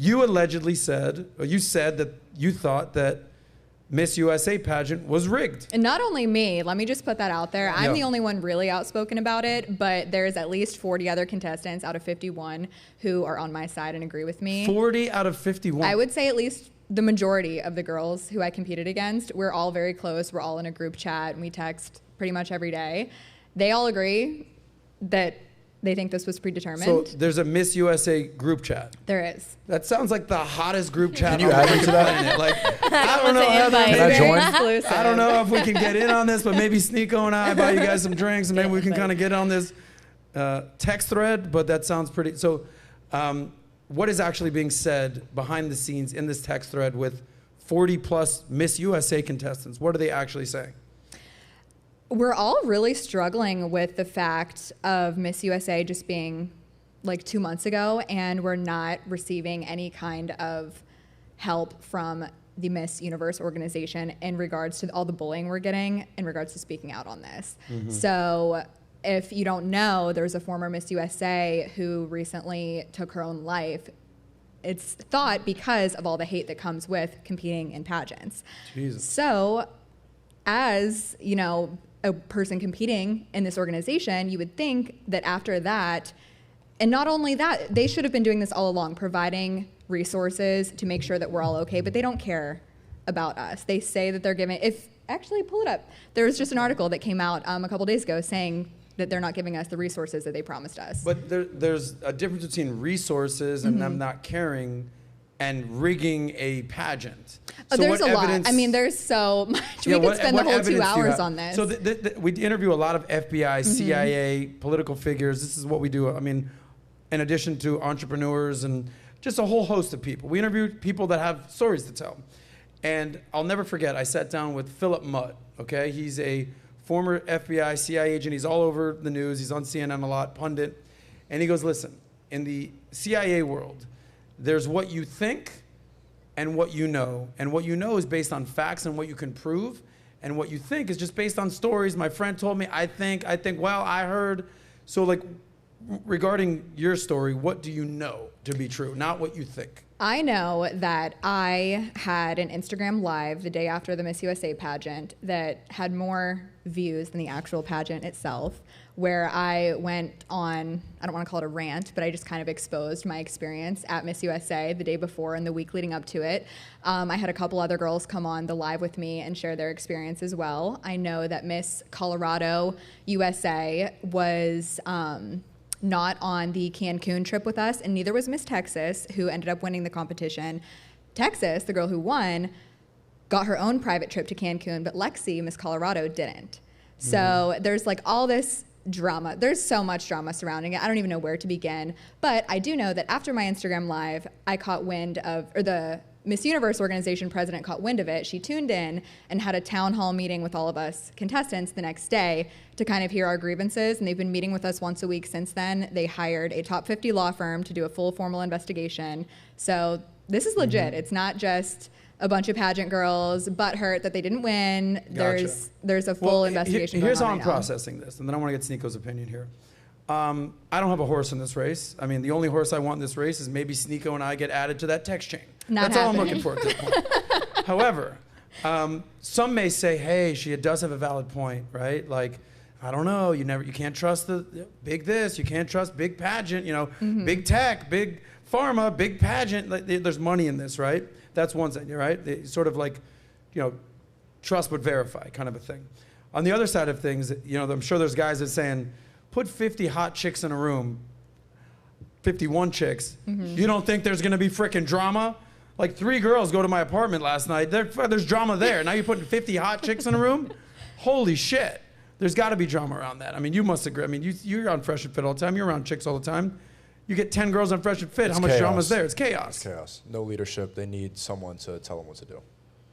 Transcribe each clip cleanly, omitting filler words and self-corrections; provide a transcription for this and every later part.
you allegedly said, or you said that you thought that Miss USA pageant was rigged. And not only me, let me just put that out there. I'm the only one really outspoken about it, but there's at least 40 other contestants out of 51 who are on my side and agree with me. 40 out of 51. I would say at least the majority of the girls who I competed against, we're all very close. We're all in a group chat and we text pretty much every day. They all agree that they think this was predetermined. So there's a Miss USA group chat. There is. That sounds like the hottest group chat. Can you add into that? Like, I don't know. Can I join? I don't know if we can get in on this, but maybe SNEAKO and I buy you guys some drinks, and maybe we can kind of get on this text thread. But that sounds pretty. So, what is actually being said behind the scenes in this text thread with 40 plus Miss USA contestants? What are they actually saying? We're all really struggling with the fact of Miss USA just being like 2 months ago, and we're not receiving any kind of help from the Miss Universe organization in regards to all the bullying we're getting in regards to speaking out on this. So if you don't know, there's a former Miss USA who recently took her own life. It's thought because of all the hate that comes with competing in pageants. Jesus. So as, you know, a person competing in this organization, you would think that after that, and not only that, they should have been doing this all along, providing resources to make sure that we're all okay, but they don't care about us. They say that they're giving, actually pull it up. There was just an article that came out a couple days ago saying that they're not giving us the resources that they promised us. But there's a difference between resources and them not caring and rigging a pageant. So there's a lot. I mean, there's so much. We could spend the whole 2 hours on this. So we interview a lot of FBI, CIA, political figures. This is what we do. I mean, in addition to entrepreneurs and just a whole host of people. We interview people that have stories to tell. And I'll never forget, I sat down with Philip Mudd, okay? He's a former FBI, CIA agent. He's all over the news. He's on CNN a lot, pundit. And he goes, listen, in the CIA world, there's what you think and what you know. And what you know is based on facts and what you can prove. And what you think is just based on stories. My friend told me, I think, well, I heard. So like, regarding your story, what do you know to be true, not what you think? I know that I had an Instagram live the day after the Miss USA pageant that had more views than the actual pageant itself, where I went on, I don't want to call it a rant, but I just kind of exposed my experience at Miss USA the day before and the week leading up to it. I had a couple other girls come on the live with me and share their experience as well. I know that Miss Colorado USA was not on the Cancun trip with us, and neither was Miss Texas, who ended up winning the competition. Texas, the girl who won, got her own private trip to Cancun, but Lexi, Miss Colorado, didn't. So there's like all this drama. There's so much drama surrounding it. I don't even know where to begin. But I do know that after my Instagram live, I caught wind of, or the Miss Universe organization president caught wind of it. She tuned in and had a town hall meeting with all of us contestants the next day to kind of hear our grievances, and they've been meeting with us once a week since then. They hired a top 50 law firm to do a full formal investigation. So this is legit. It's not just a bunch of pageant girls butthurt that they didn't win. Gotcha. There's a full investigation going on. Here's how I'm right now. processing this, and then I want to get SNEAKO's opinion here. I don't have a horse in this race. I mean, the only horse I want in this race is maybe SNEAKO and I get added to that text chain. That's all I'm looking for at this point. However, some may say, hey, she does have a valid point, right? Like, I don't know, you can't trust the big this, you can't trust big pageant, you know, big tech, big pharma, big pageant. Like, there's money in this, right? That's one thing, right? They sort of like, you know, trust but verify kind of a thing. On the other side of things, you know, I'm sure there's guys that are saying, put 50 hot chicks in a room, 51 chicks. You don't think there's gonna be frickin' drama? Like 3 girls go to my apartment last night. There's drama there. Now you're putting 50 hot chicks in a room? Holy shit. There's gotta be drama around that. I mean, you must agree. I mean, you're on Fresh and Fit all the time. You're around chicks all the time. You get 10 girls on Fresh and Fit. How much drama's there? It's chaos. It's chaos. No leadership. They need someone to tell them what to do.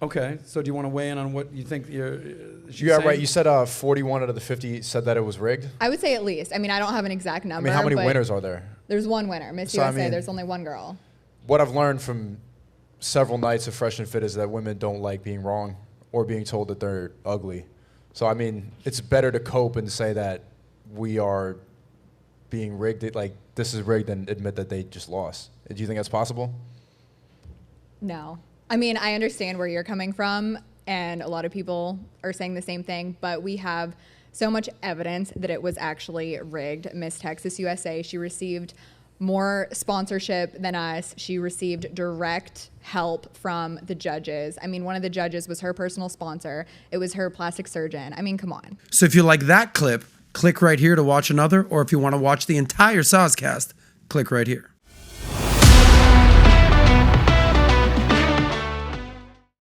Okay, so do you want to weigh in on what you think Yeah, right. You said 41 out of the 50 said that it was rigged? I would say at least. I mean, I don't have an exact number. I mean, how many winners are there? There's one winner. Miss USA, I mean, there's only one girl. What I've learned from several nights of Fresh and Fit is that women don't like being wrong or being told that they're ugly. So, I mean, it's better to cope and say that we are being rigged, like this is rigged, than admit that they just lost. Do you think that's possible? No. I mean, I understand where you're coming from, and a lot of people are saying the same thing, but we have so much evidence that it was actually rigged. Miss Texas USA, she received more sponsorship than us. She received direct help from the judges. I mean, one of the judges was her personal sponsor. It was her plastic surgeon. I mean, come on. So if you like that clip, click right here to watch another, or if you want to watch the entire Soscast, click right here.